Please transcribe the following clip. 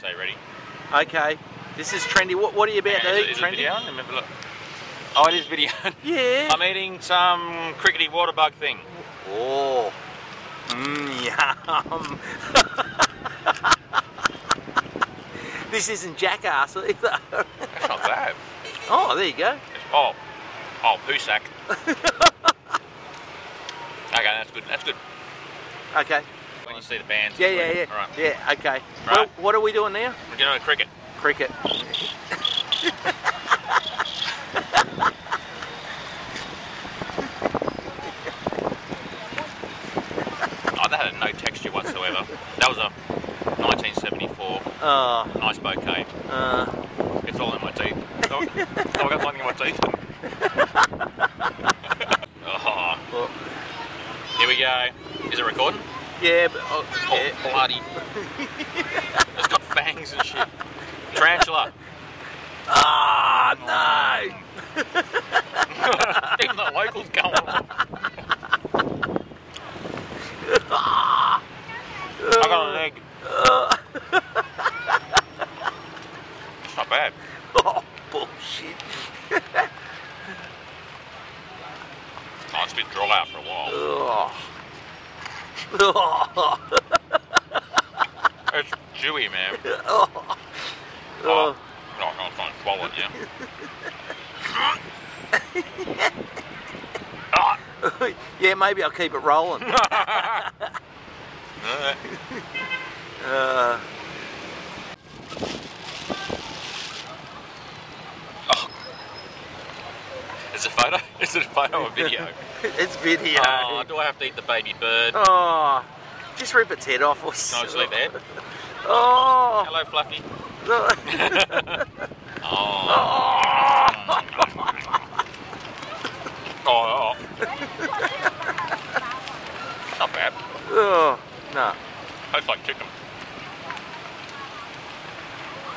stay ready. Okay. This is trendy. What are you about to eat? Is it Trendy? video? Let me have a look. Oh, it is video. Yeah. I'm eating some crickety water bug thing. Oh. Yum. This isn't jackass either. That's not bad. Oh, there you go. Oh, poo sack. Okay, that's good. That's good. Okay. When you see the bands. Yeah. All right. Yeah, okay. Right. What are we doing now? We're doing cricket. Cricket. Oh, that had no texture whatsoever. That was a 1974 nice bouquet. It's all in my teeth. Oh, I got something in my teeth. Oh. Here we go. Is it recording? Yeah, but Oh, bloody. It's got fangs and shit. Tarantula. Oh, no. Even the locals going on. I got an egg. It's not bad. Oh, bullshit. Oh, it's been dry out for a while. It's chewy, man. Oh, I'm trying to swallow it, yeah. Yeah, maybe I'll keep it rolling. Is it a photo? Is it a photo or video? It's video. Oh, do I have to eat the baby bird? Oh, just rip its head off or Can I something. just leave the head? Oh. Hello, Fluffy. Oh. Not bad. Oh, no. Tastes like chicken.